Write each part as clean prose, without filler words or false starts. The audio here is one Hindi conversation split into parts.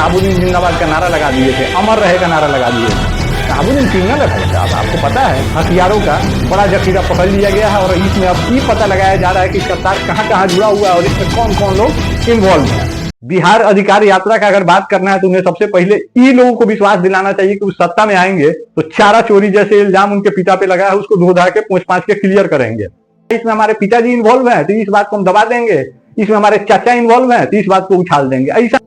शहाबुद्दीन जिंदाबाद का नारा लगा दिए थे, अमर रहे का नारा लगा दिए थे। शहाबुद्दीन क्रिमिनल है भाई साहब, आपको पता है। हथियारों का बड़ा जखीरा पकड़ लिया गया है और इसमें अब ये पता लगाया जा रहा है कि इसका तार कहाँ कहाँ जुड़ा हुआ है और इसमें कौन कौन लोग इन्वॉल्व हैं। बिहार अधिकार यात्रा का अगर बात करना है तो उन्हें सबसे पहले ये लोगों को विश्वास दिलाना चाहिए कि उस सत्ता में आएंगे तो चारा चोरी जैसे इल्जाम उनके पिता पे लगा है उसको धो धा के पूछ पाछ के क्लियर करेंगे। इसमें हमारे पिताजी इन्वॉल्व है तो इस बात को हम दबा देंगे, इसमें हमारे चाचा इन्वॉल्व है तो इस बात को उछाल देंगे। ऐसा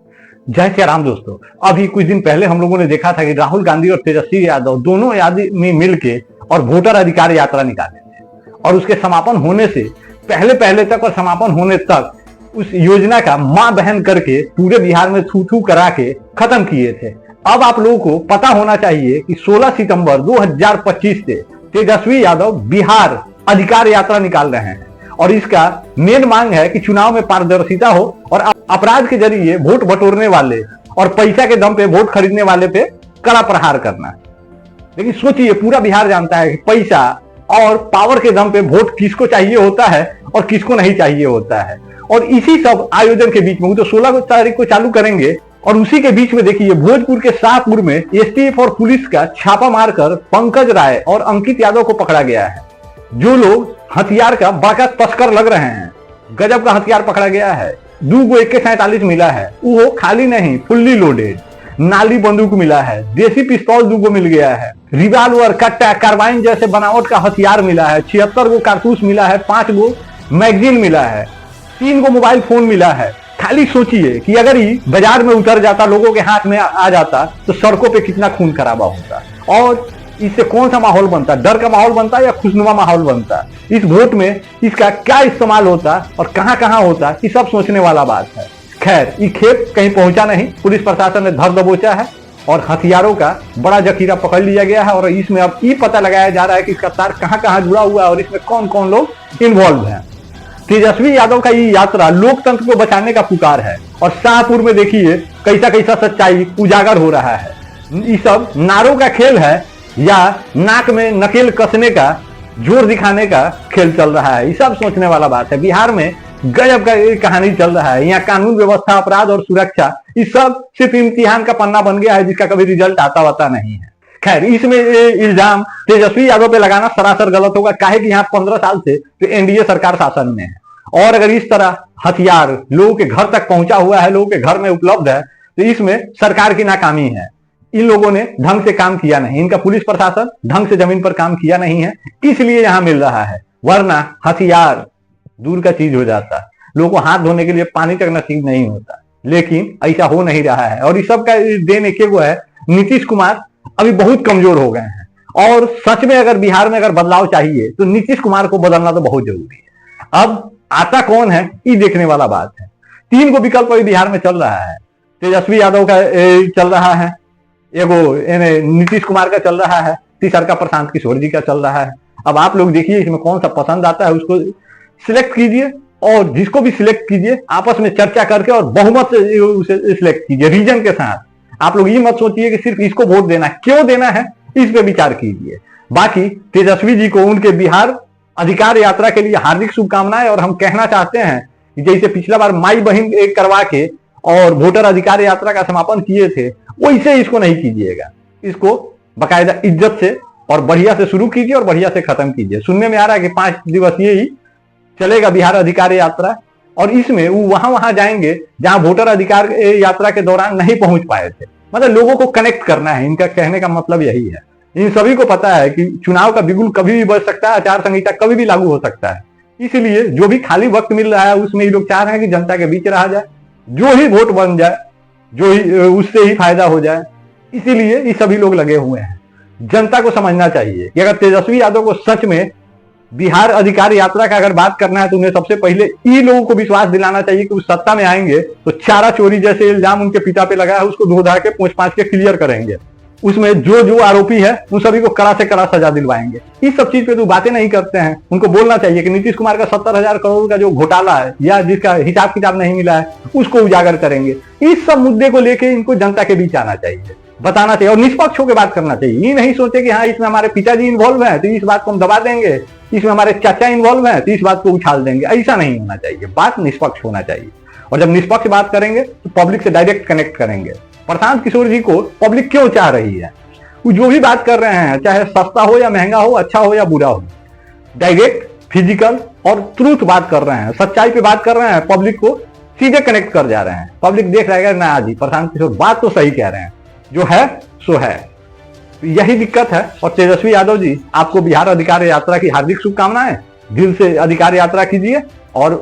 जय श्री राम दोस्तों, अभी कुछ दिन पहले हम लोगों ने देखा था कि राहुल गांधी और तेजस्वी यादव दोनों आदमी मिलके और वोटर अधिकार यात्रा निकाले थे और उसके समापन होने से पहले तक और समापन होने तक उस योजना का मां बहन करके पूरे बिहार में थू थू करा के खत्म किए थे। अब आप लोगों को पता होना चाहिए कि 16 सितंबर 2025 से तेजस्वी यादव बिहार अधिकार यात्रा निकाल रहे हैं और इसका मेन मांग है कि चुनाव में पारदर्शिता हो और अपराध के जरिए वोट बटोरने वाले और पैसा के दम पे वोट खरीदने वाले पे कड़ा प्रहार करना। लेकिन सोचिए, पूरा बिहार जानता है कि पैसा और पावर के दम पे वोट किसको चाहिए होता है और किसको नहीं चाहिए होता है। और इसी सब आयोजन के बीच में वो तो 16 तारीख को चालू करेंगे और उसी के बीच में देखिए भोजपुर के शाहपुर में एसटीएफ और पुलिस का छापा मारकर पंकज राय और अंकित यादव को पकड़ा गया है, जो लोग हथियार का बड़ा तस्कर लग रहे हैं। गजब का हथियार पकड़ा गया है। 2 AK-47 मिला है, वो खाली नहीं फुल्ली लोडेड। नाली बंदूक मिला है, देसी पिस्तौल 2 मिल गया है, रिवाल्वर, कट्टा, कार्बाइन जैसे बनावट का हथियार मिला है, 76 कारतूस मिला है, 5 मैगजीन मिला है, 3 मोबाइल फोन मिला है। खाली सोचिए कि अगर ये बाजार में उतर जाता, लोगों के हाथ में आ जाता तो सड़कों पे कितना खून खराबा होता और इससे कौन सा माहौल बनता, डर का माहौल बनता या खुशनुमा माहौल बनता। इस वोट में इसका क्या इस्तेमाल होता और कहां कहां होता, ये सब सोचने वाला बात है। खैर, ये खेप कहीं पहुंचा नहीं, पुलिस प्रशासन ने धर दबोचा है और हथियारों का बड़ा जखीरा पकड़ लिया गया है और इसमें अब ये पता लगाया जा रहा है कि इसका तार कहां कहां जुड़ा हुआ है और इसमें कौन कौन लोग इन्वॉल्व हैं। तेजस्वी यादव का ये यात्रा लोकतंत्र को बचाने का पुकार है और शाहपुर में देखिए कैसा कैसा सच्चाई उजागर हो रहा है। ये सब नारों का खेल है या नाक में नकेल कसने का, जोर दिखाने का खेल चल रहा है। ये सब सोचने वाला बात है। बिहार में गजब का कहानी चल रहा है। यहाँ कानून व्यवस्था, अपराध और सुरक्षा, ये सब सिर्फ इम्तिहान का पन्ना बन गया है जिसका कभी रिजल्ट आता वाता नहीं है। खैर, इसमें इल्जाम तेजस्वी यादव पे लगाना सरासर गलत होगा, काहे कि यहाँ 15 साल से तो एनडीए सरकार शासन में है और अगर इस तरह हथियार लोगों के घर तक पहुंचा हुआ है, लोगों के घर में उपलब्ध है, तो इसमें सरकार की नाकामी है। इन लोगों ने ढंग से काम किया नहीं, इनका पुलिस प्रशासन ढंग से जमीन पर काम किया नहीं है, इसलिए यहां मिल रहा है। वरना हथियार दूर का चीज हो जाता, लोगों को हाथ धोने के लिए पानी तक नसीब नहीं होता। लेकिन ऐसा हो नहीं रहा है और इस सब का देन एक वो है, नीतीश कुमार अभी बहुत कमजोर हो गए हैं और सच में अगर बिहार में अगर बदलाव चाहिए तो नीतीश कुमार को बदलना तो बहुत जरूरी है। अब आता कौन है ये देखने वाला बात है। 3 विकल्प अभी बिहार में चल रहा है। तेजस्वी यादव का चल रहा है, एगो नीतीश कुमार का चल रहा है, तीसरा का प्रशांत किशोर जी का चल रहा है। अब आप लोग देखिए इसमें कौन सा पसंद आता है, उसको सिलेक्ट कीजिए और जिसको भी सिलेक्ट कीजिए आपस में चर्चा करके और बहुमत से उसे सिलेक्ट कीजिए, रीजन के साथ। आप लोग ये मत सोचिए कि सिर्फ इसको वोट देना, क्यों देना है इस पे विचार कीजिए। बाकी तेजस्वी जी को उनके बिहार अधिकार यात्रा के लिए हार्दिक शुभकामनाएं और हम कहना चाहते हैं कि जैसे पिछला बार माई बहन करवा के और वोटर अधिकार यात्रा का समापन किए थे, वैसे इसको नहीं कीजिएगा। इसको बाकायदा इज्जत से और बढ़िया से शुरू कीजिए और बढ़िया से खत्म कीजिए। सुनने में आ रहा है कि 5 दिवसीय ही चलेगा बिहार अधिकार यात्रा और इसमें वो वहां जाएंगे जहां वोटर अधिकार यात्रा के दौरान नहीं पहुंच पाए थे। मतलब लोगों को कनेक्ट करना है, इनका कहने का मतलब यही है। इन सभी को पता है कि चुनाव का बिगुल कभी भी बज सकता है, आचार संहिता कभी भी लागू हो सकता है। इसलिए जो भी खाली वक्त मिल रहा है उसमें ये लोग चाह रहे हैं कि जनता के बीच रहा जाए, जो ही वोट बन जाए, जो ही उससे ही फायदा हो जाए। इसीलिए ये सभी लोग लगे हुए हैं। जनता को समझना चाहिए कि अगर तेजस्वी यादव को सच में बिहार अधिकार यात्रा का अगर बात करना है तो उन्हें सबसे पहले ये लोगों को विश्वास दिलाना चाहिए कि उस सत्ता में आएंगे तो चारा चोरी जैसे इल्जाम उनके पिता पे लगा है उसको धो धा के पूछ पाछ के क्लियर करेंगे। उसमें जो आरोपी है उन सभी को कड़ा से कड़ा सजा दिलवाएंगे। इस सब चीज पे तो बातें नहीं करते हैं। उनको बोलना चाहिए कि नीतीश कुमार का 70,000 करोड़ का जो घोटाला है या जिसका हिसाब किताब नहीं मिला है उसको उजागर करेंगे। इस सब मुद्दे को लेकर इनको जनता के बीच आना चाहिए, बताना चाहिए और निष्पक्ष होकर बात करना चाहिए। ये नहीं सोचे कि हाँ इसमें हमारे पिताजी इन्वॉल्व है तो इस बात को हम दबा देंगे, इसमें हमारे चाचा इन्वॉल्व है तो इस बात को उछाल देंगे। ऐसा नहीं होना चाहिए। बात निष्पक्ष होना चाहिए और जब निष्पक्ष बात करेंगे तो पब्लिक से डायरेक्ट कनेक्ट करेंगे। प्रशांत किशोर जी को पब्लिक क्यों चाह रही है? वो जो भी बात कर रहे हैं, चाहे सस्ता हो या महंगा हो, अच्छा हो या बुरा हो, डायरेक्ट, फिजिकल और ट्रूथ बात कर रहे हैं, सच्चाई पे बात कर रहे हैं, पब्लिक को सीधे कनेक्ट कर जा रहे हैं। पब्लिक देख रहेगा ना जी प्रशांत किशोर बात तो सही कह रहे हैं, जो है सो है। यही दिक्कत है। और तेजस्वी यादव जी, आपको बिहार अधिकार यात्रा की हार्दिक शुभकामनाएं। दिल से अधिकार यात्रा कीजिए और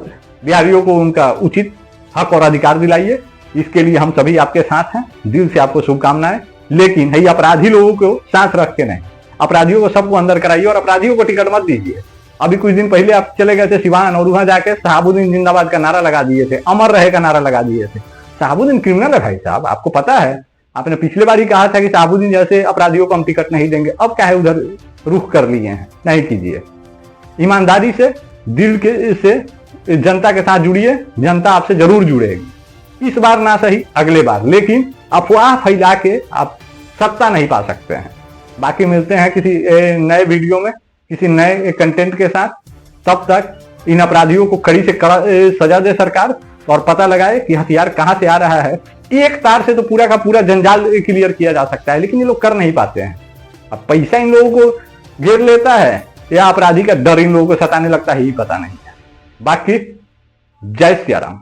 बिहारियों को उनका उचित हक और अधिकार दिलाइए। इसके लिए हम सभी आपके साथ हैं। दिल से आपको शुभकामनाएं। लेकिन है अपराधी लोगों को साथ रख के नहीं, अपराधियों को सबको अंदर कराइए और अपराधियों को टिकट मत दीजिए। अभी कुछ दिन पहले आप चले गए थे सिवान और वहां जाके शहाबुद्दीन जिंदाबाद का नारा लगा दिए थे, अमर रहे का नारा लगा दिए थे। शहाबुद्दीन क्रिमिनल है भाई साहब, आपको पता है। आपने पिछले बार ही कहा था कि शहाबुद्दीन जैसे अपराधियों को हम टिकट नहीं देंगे। अब क्या है, उधर रुख कर लिए हैं। नहीं कीजिए, ईमानदारी से, दिल के से जनता के साथ जुड़िए। जनता आपसे जरूर जुड़ेगी, इस बार ना सही अगले बार। लेकिन अफवाह फैला के आप सत्ता नहीं पा सकते हैं। बाकी मिलते हैं किसी नए वीडियो में, किसी नए कंटेंट के साथ। तब तक इन अपराधियों को कड़ी से कड़ा सजा दे सरकार और पता लगाए कि हथियार कहां से आ रहा है। एक तार से तो पूरा का पूरा जंजाल क्लियर किया जा सकता है, लेकिन ये लोग कर नहीं पाते हैं। अब पैसा इन लोगों को घेर लेता है या अपराधी का डर इन लोगों को सताने लगता है, यही पता नहीं है। बाकी जय सिया राम।